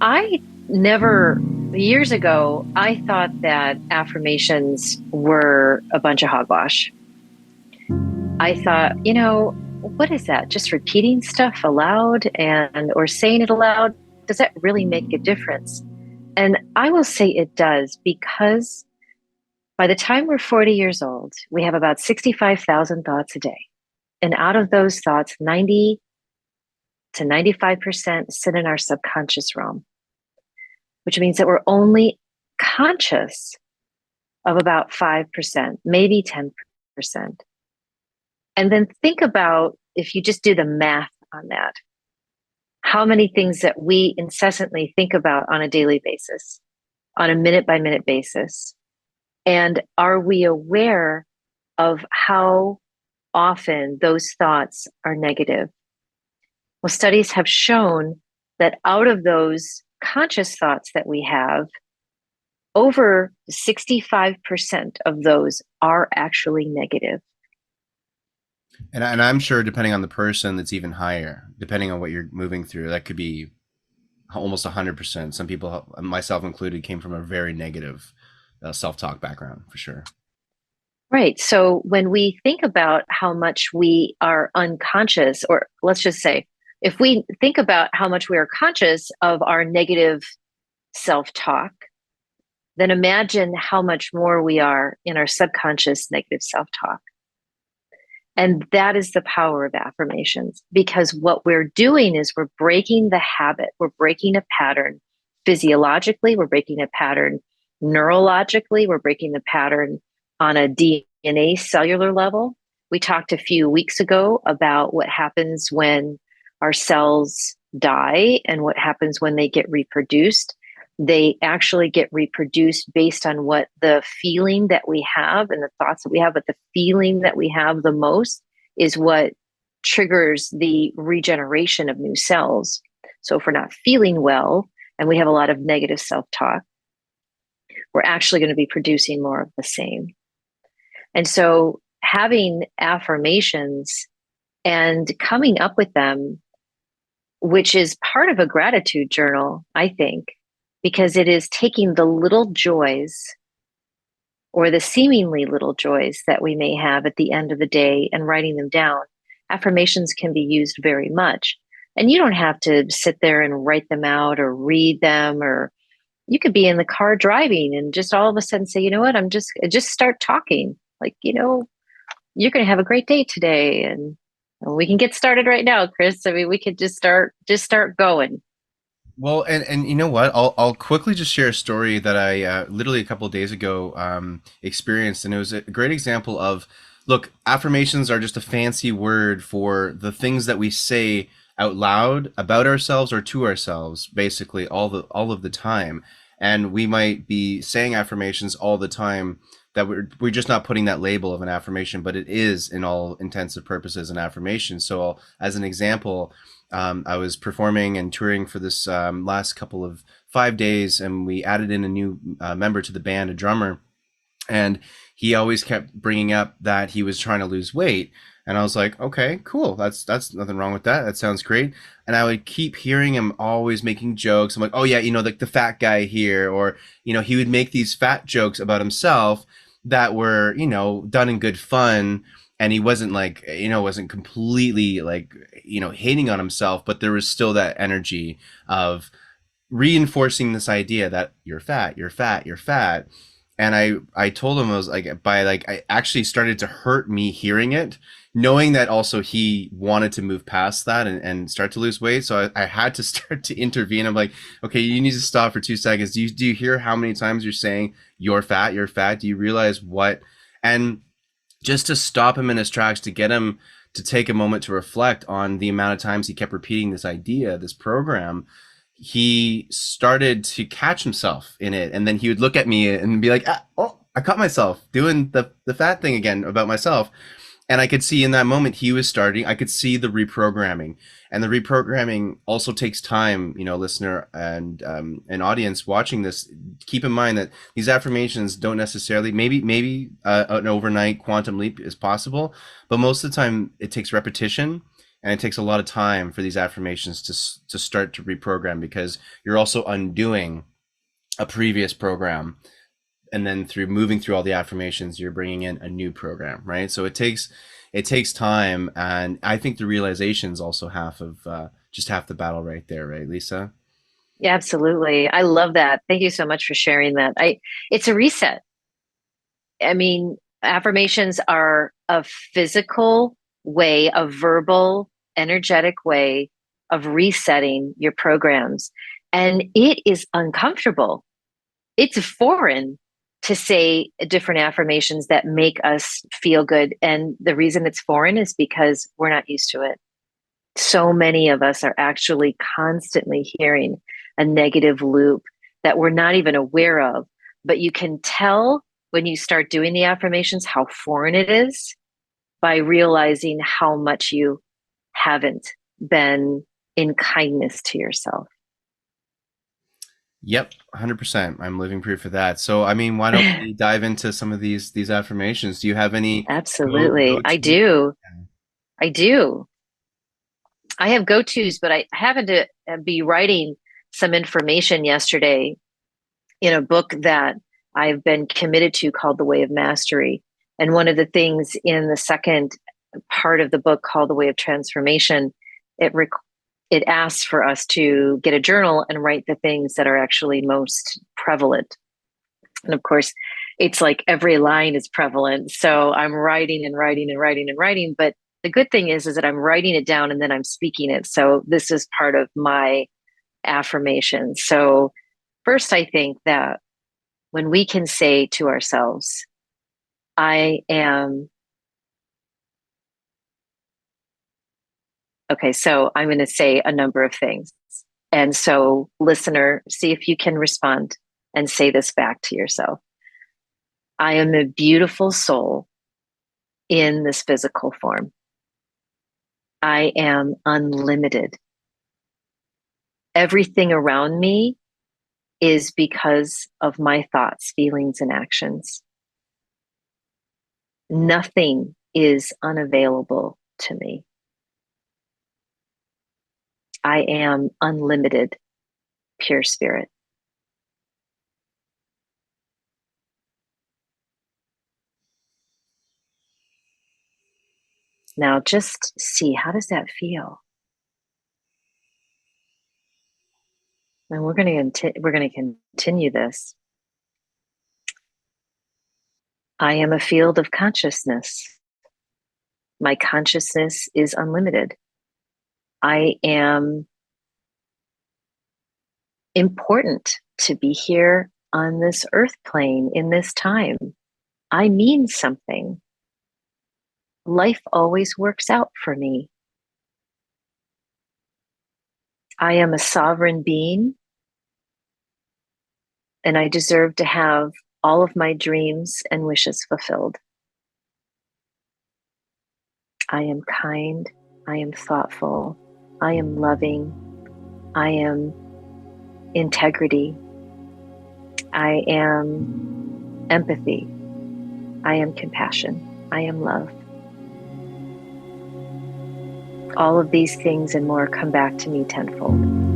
I never, years ago, I thought that affirmations were a bunch of hogwash. I thought, what is that? Just repeating stuff aloud and or saying it aloud? Does that really make a difference? And I will say it does because by the time we're 40 years old, we have about 65,000 thoughts a day. And out of those thoughts, 90 to 95% sit in our subconscious realm, which means that we're only conscious of about 5%, maybe 10%. And then think about if you just do the math on that, how many things that we incessantly think about on a daily basis, on a minute by minute basis. And are we aware of how often those thoughts are negative? Well, studies have shown that out of those conscious thoughts that we have, over 65% of those are actually negative. And I'm sure depending on the person, it's even higher. Depending on what you're moving through, that could be almost 100%. Some people, myself included, came from a very negative self-talk background for sure. Right. So when we think about how much we are unconscious, or let's just say, if we think about how much we are conscious of our negative self talk, then imagine how much more we are in our subconscious negative self talk. And that is the power of affirmations because what we're doing is we're breaking the habit, we're breaking a pattern physiologically, we're breaking a pattern neurologically, we're breaking the pattern on a DNA cellular level. We talked a few weeks ago about what happens when our cells die and what happens when they get reproduced. They actually get reproduced based on what the feeling that we have and the thoughts that we have, but the feeling that we have the most is what triggers the regeneration of new cells. So if we're not feeling well and we have a lot of negative self-talk, we're actually going to be producing more of the same. And so having affirmations and coming up with them, which is part of a gratitude journal, I think, because it is taking the little joys or the seemingly little joys that we may have at the end of the day and writing them down. Affirmations can be used very much. And you don't have to sit there and write them out or read them, or you could be in the car driving and just all of a sudden say, you know what, just start talking. Like, you're going to have a great day today. And we can get started right now, Chris. I mean, we could just start going. Well, and you know what? I'll quickly just share a story that I literally a couple of days ago experienced, and it was a great example of, look, affirmations are just a fancy word for the things that we say out loud about ourselves or to ourselves, basically all of the time. And we might be saying affirmations all the time that we're just not putting that label of an affirmation, but it is in all intents and purposes an affirmation. So, as an example, I was performing and touring for this last couple of 5 days, and we added in a new member to the band, a drummer, and he always kept bringing up that he was trying to lose weight. And I was like, okay, cool. That's nothing wrong with that. That sounds great. And I would keep hearing him always making jokes. I'm like, oh yeah, like the fat guy here, or he would make these fat jokes about himself that were done in good fun. And he wasn't like, wasn't completely like, hating on himself, but there was still that energy of reinforcing this idea that you're fat, you're fat, you're fat. And I told him, I was like, I actually started to hurt me hearing it, knowing that also he wanted to move past that and start to lose weight. So I had to start to intervene. I'm like, okay, you need to stop for 2 seconds. Do you hear how many times you're saying you're fat, you're fat? Do you realize what? And just to stop him in his tracks, to get him to take a moment to reflect on the amount of times he kept repeating this idea, this program, he started to catch himself in it. And then he would look at me and be like, oh, I caught myself doing the fat thing again about myself. And I could see in that moment I could see the reprogramming, and the reprogramming also takes time. Listener and audience watching this, keep in mind that these affirmations don't necessarily, maybe an overnight quantum leap is possible, but most of the time it takes repetition. And it takes a lot of time for these affirmations to start to reprogram, because you're also undoing a previous program, and then through moving through all the affirmations, you're bringing in a new program, right? So it takes time, and I think the realization is also half of just half the battle right there, right, Lisa? Yeah, absolutely. I love that. Thank you so much for sharing that. It's a reset. I mean, affirmations are a physical way, a verbal, energetic way of resetting your programs. And it is uncomfortable. It's foreign to say different affirmations that make us feel good. And the reason it's foreign is because we're not used to it. So many of us are actually constantly hearing a negative loop that we're not even aware of. But you can tell when you start doing the affirmations how foreign it is by realizing how much you haven't been in kindness to yourself. Yep, 100%. I'm living proof of that. So, I mean, why don't we dive into some of these affirmations? Do you have any go Absolutely. I to? do. I do. I have go tos, but I happened to be writing some information yesterday in a book that I've been committed to called The Way of Mastery. And one of the things in the second part of the book called The Way of Transformation, it it asks for us to get a journal and write the things that are actually most prevalent. And of course, it's like every line is prevalent. So I'm writing and writing and writing and writing. But the good thing is that I'm writing it down and then I'm speaking it. So this is part of my affirmation. So first, I think that when we can say to ourselves, I am, okay, so I'm going to say a number of things. And so, listener, see if you can respond and say this back to yourself. I am a beautiful soul in this physical form. I am unlimited. Everything around me is because of my thoughts, feelings, and actions. Nothing is unavailable to me. I am unlimited, pure spirit. Now just see, how does that feel? And we're going to continue this. I am a field of consciousness. My consciousness is unlimited. I am important to be here on this earth plane in this time. I mean something. Life always works out for me. I am a sovereign being, and I deserve to have all of my dreams and wishes fulfilled. I am kind. I am thoughtful. I am loving. I am integrity. I am empathy. I am compassion. I am love. All of these things and more come back to me tenfold.